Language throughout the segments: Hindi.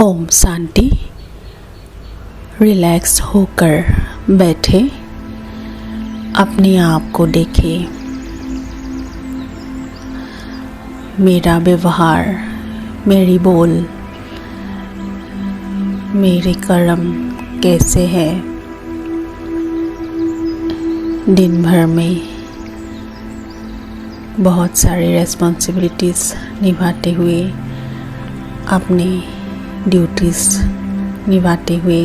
ओम शांति। रिलैक्स होकर बैठे, अपने आप को देखें। मेरा व्यवहार, मेरी बोल, मेरे कर्म कैसे है। दिन भर में बहुत सारी रेस्पॉन्सिबिलिटीज़ निभाते हुए, अपनी ड्यूटीज़ निभाते हुए,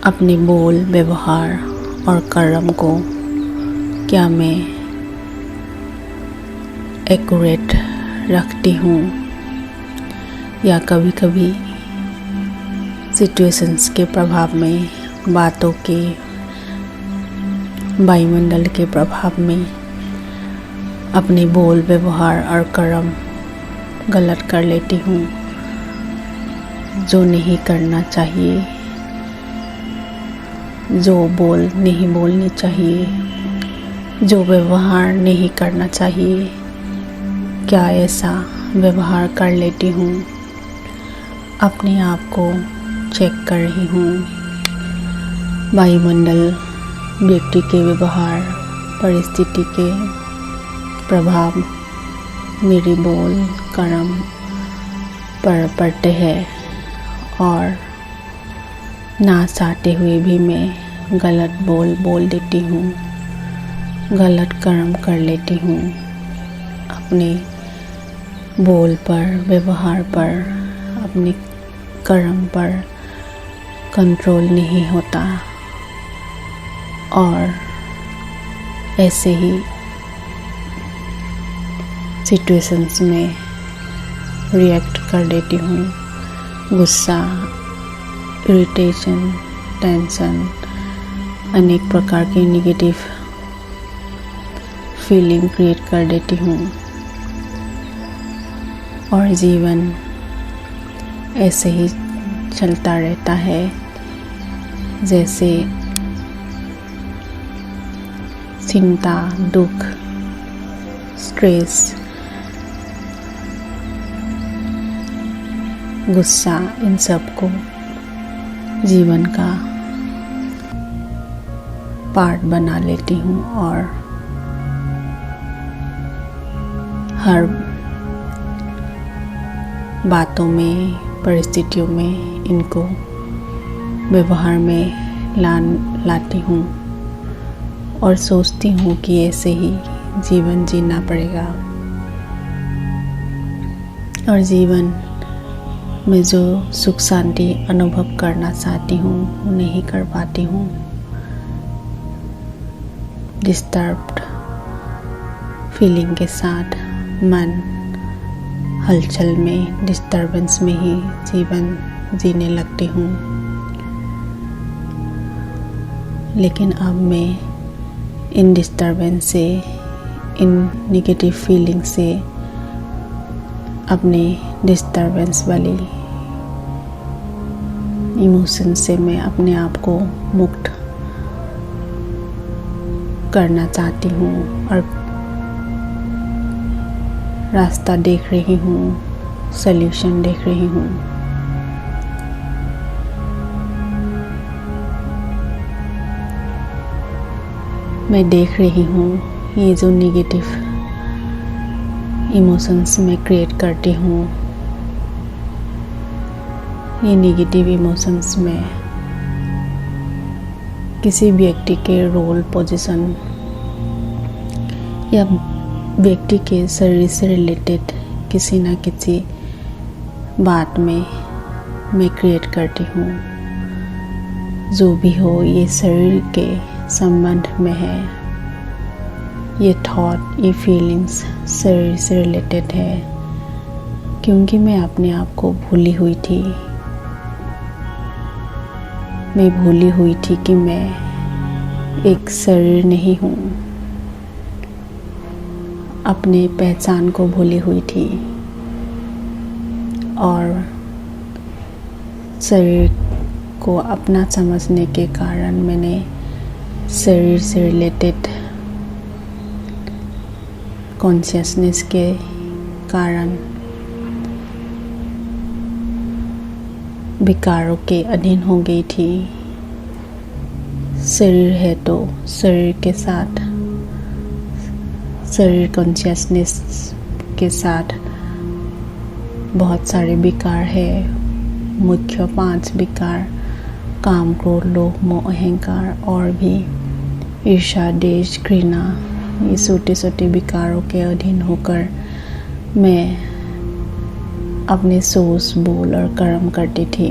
अपने बोल, व्यवहार और कर्म को क्या मैं एक्यूरेट रखती हूँ, या कभी कभी सिचुएशंस के प्रभाव में, बातों के, वायुमंडल के प्रभाव में अपने बोल, व्यवहार और कर्म गलत कर लेती हूँ। जो नहीं करना चाहिए, जो बोल नहीं बोलनी चाहिए, जो व्यवहार नहीं करना चाहिए, क्या ऐसा व्यवहार कर लेती हूँ। अपने आप को चेक कर रही हूँ। वायुमंडल, व्यक्ति के व्यवहार, परिस्थिति के प्रभाव मेरी बोल, कर्म पर पड़ते हैं, और ना चाहते हुए भी मैं गलत बोल देती हूँ, गलत कर्म कर लेती हूँ। अपने बोल पर, व्यवहार पर, अपने कर्म पर कंट्रोल नहीं होता, और ऐसे ही सिचुएशंस में रिएक्ट कर देती हूँ। गुस्सा, इरिटेशन, टेंशन, अनेक प्रकार की नेगेटिव फीलिंग क्रिएट कर देती हूँ, और जीवन ऐसे ही चलता रहता है जैसे चिंता, दुख, स्ट्रेस, गुस्सा, इन सब को जीवन का पार्ट बना लेती हूँ, और हर बातों में, परिस्थितियों में इनको व्यवहार में लाती हूँ, और सोचती हूँ कि ऐसे ही जीवन जीना पड़ेगा, और जीवन मैं जो सुख शांति अनुभव करना चाहती हूँ वो नहीं कर पाती हूँ। डिस्टर्ब्ड फीलिंग के साथ, मन हलचल में, डिस्टर्बेंस में ही जीवन जीने लगती हूँ। लेकिन अब मैं इन डिस्टर्बेंस से, इन नेगेटिव फीलिंग से, अपने डिस्टर्बेंस वाली इमोशन से मैं अपने आप को मुक्त करना चाहती हूँ, और रास्ता देख रही हूँ, सल्यूशन देख रही हूँ। मैं देख रही हूँ ये जो नेगेटिव इमोशंस में क्रिएट करती हूँ, ये नेगेटिव इमोशंस में किसी व्यक्ति के रोल, पोजीशन या व्यक्ति के शरीर से रिलेटेड किसी न किसी बात में मैं क्रिएट करती हूँ। जो भी हो, ये शरीर के संबंध में है। ये थॉट, ये फीलिंग्स शरीर से रिलेटेड है, क्योंकि मैं अपने आप को भूली हुई थी। मैं भूली हुई थी कि मैं एक शरीर नहीं हूँ। अपने पहचान को भूली हुई थी, और शरीर को अपना समझने के कारण मैंने शरीर से रिलेटेड कॉन्शियसनेस के कारण विकारों के अधीन हो गई थी। शरीर है तो शरीर के साथ, शरीर कॉन्शियसनेस के साथ बहुत सारे विकार है। मुख्य 5 विकार काम, क्रोध, लोभ, मोह, अहंकार और भी ईर्ष्या, द्वेष, घृणा, ये छोटे छोटे विकारों के अधीन होकर मैं अपने सोच, बोल और कर्म करती थी।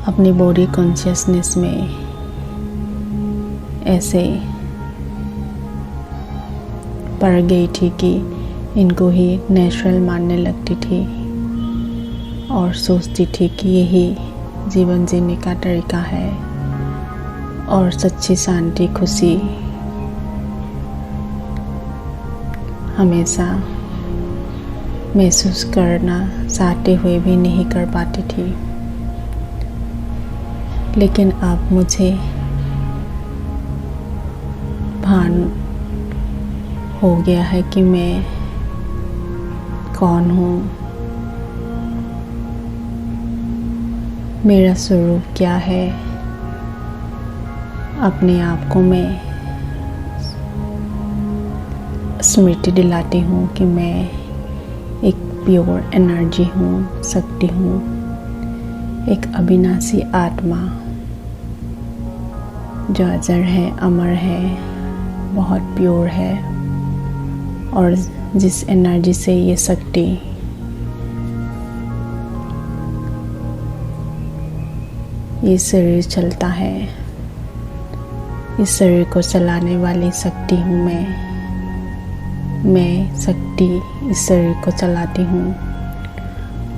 अपनी बॉडी कॉन्शियसनेस में ऐसे पड़ गई थी कि इनको ही नेचुरल मानने लगती थी और सोचती थी कि यही जीवन जीने का तरीका है और सच्ची शांति, खुशी हमेशा महसूस करना चाहते हुए भी नहीं कर पाती थी। लेकिन अब मुझे भान हो गया है कि मैं कौन हूँ, मेरा स्वरूप क्या है। अपने आप को मैं स्मृति दिलाती हूँ कि मैं एक प्योर एनर्जी हूँ, शक्ति हूँ, एक अविनाशी आत्मा जो अजर है, अमर है, बहुत प्योर है और जिस एनर्जी से ये शक्ति ये शरीर चलता है, इस शरीर को चलाने वाली शक्ति हूँ मैं शक्ति इस शरीर को चलाती हूँ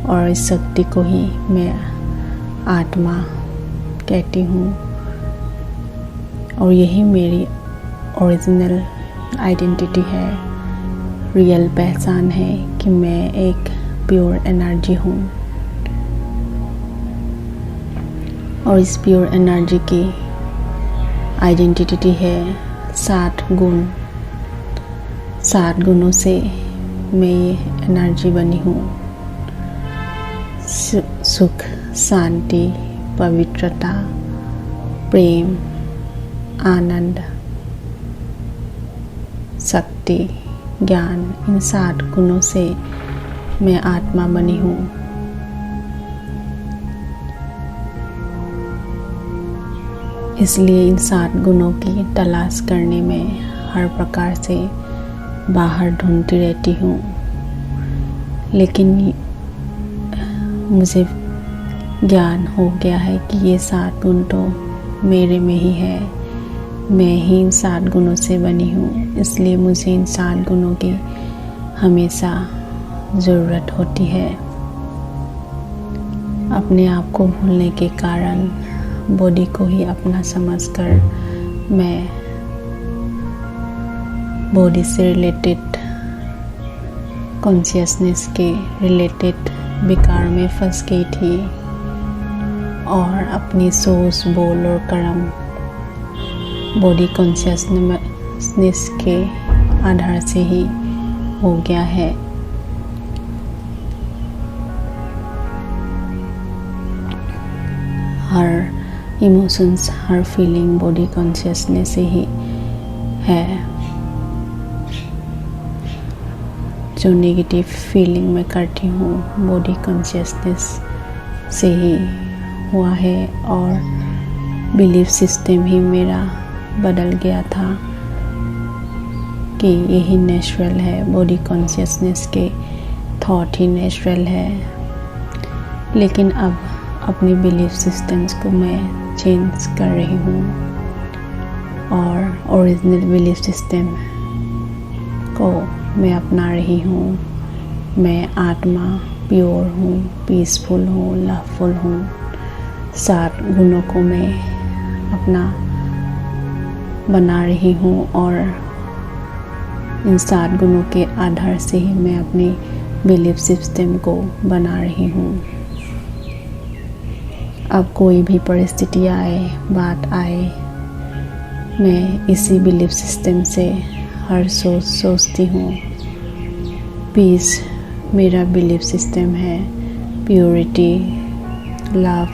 और इस शक्ति को ही मैं आत्मा कहती हूँ और यही मेरी ओरिजिनल आइडेंटिटी है, रियल पहचान है कि मैं एक प्योर एनर्जी हूँ। और इस प्योर एनर्जी की आइडेंटिटी है 7 गुण। 7 गुणों से मैं ये एनर्जी बनी हूँ। सुख, शांति, पवित्रता, प्रेम, आनंद, शक्ति, ज्ञान, इन 7 गुणों से मैं आत्मा बनी हूँ। इसलिए इन 7 गुणों की तलाश करने में हर प्रकार से बाहर ढूंढती रहती हूँ। लेकिन मुझे ज्ञान हो गया है कि ये 7 गुण तो मेरे में ही है, मैं ही इन 7 गुणों से बनी हूँ। इसलिए मुझे इन 7 गुणों की हमेशा ज़रूरत होती है। अपने आप को भूलने के कारण बॉडी को ही अपना समझकर मैं बॉडी से रिलेटेड, कॉन्शियसनेस के रिलेटेड विकार में फंस गई थी और अपनी सोच, बोल और कर्म बॉडी कॉन्शियसनेस के आधार से ही हो गया है। हर इमोशंस, हर फीलिंग बॉडी कॉन्शियसनेस से ही है। जो नेगेटिव फीलिंग मैं करती हूँ बॉडी कॉन्शियसनेस से ही हुआ है और बिलीफ सिस्टम ही मेरा बदल गया था कि यही नेचुरल है, बॉडी कॉन्शियसनेस के थॉट ही नेचुरल है। लेकिन अब अपनी बिलीफ सिस्टम्स को मैं चेंज कर रही हूँ और ओरिजिनल बिलीफ सिस्टम को मैं अपना रही हूँ। मैं आत्मा प्योर हूँ, पीसफुल हूँ, लवफुल हूँ। 7 गुणों को मैं अपना बना रही हूँ और इन 7 गुणों के आधार से ही मैं अपनी बिलीफ सिस्टम को बना रही हूँ। अब कोई भी परिस्थिति आए, बात आए, मैं इसी बिलीफ सिस्टम से हर सोचती हूँ, पीस मेरा बिलीफ सिस्टम है purity, love,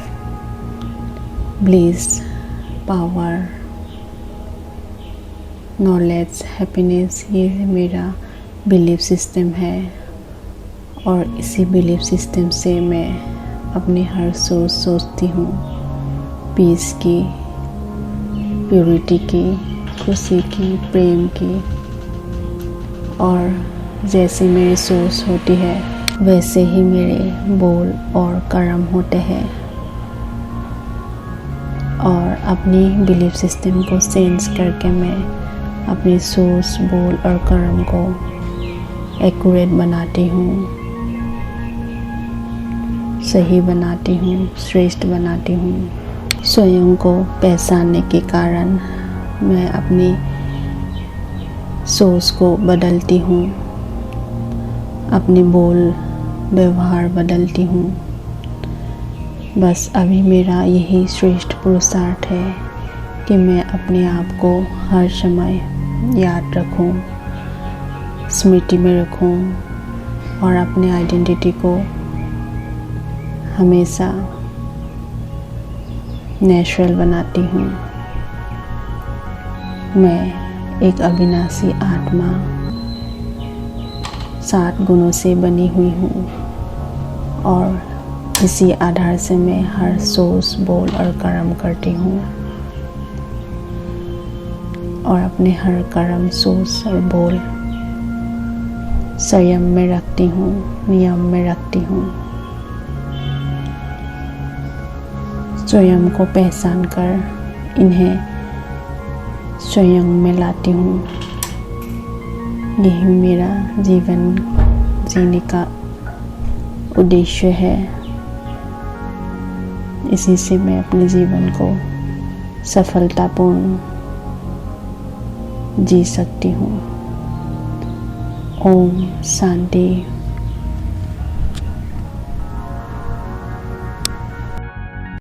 bliss, power, knowledge, happiness. ये मेरा बिलीफ सिस्टम है और इसी बिलीफ सिस्टम से मैं अपनी हर सोचती हूँ पीस की, प्योरिटी की, खुशी की, प्रेम की। और जैसे मेरी सोच होती है वैसे ही मेरे बोल और कर्म होते हैं। और अपनी बिलीफ सिस्टम को चेंज करके मैं अपनी सोच, बोल और कर्म को एक्यूरेट बनाती हूँ, सही बनाती हूँ, श्रेष्ठ बनाती हूँ। स्वयं को पहचानने के कारण मैं अपनी सोच को बदलती हूँ, अपनी बोल व्यवहार बदलती हूँ। बस अभी मेरा यही श्रेष्ठ पुरुषार्थ है कि मैं अपने आप को हर समय याद रखूं, स्मृति में रखूं और अपने आइडेंटिटी को हमेशा नेचुरल बनाती हूँ। मैं एक अविनाशी आत्मा 7 गुणों से बनी हुई हूँ और इसी आधार से मैं हर सोच, बोल और कर्म करती हूँ और अपने हर कर्म, सोच और बोल संयम में रखती हूँ, नियम में रखती हूँ। स्वयं को पहचान कर इन्हें स्वयं में लाती हूँ। यही मेरा जीवन जीने का उद्देश्य है। इसी से मैं अपने जीवन को सफलतापूर्ण जी सकती हूँ। ओम शांति।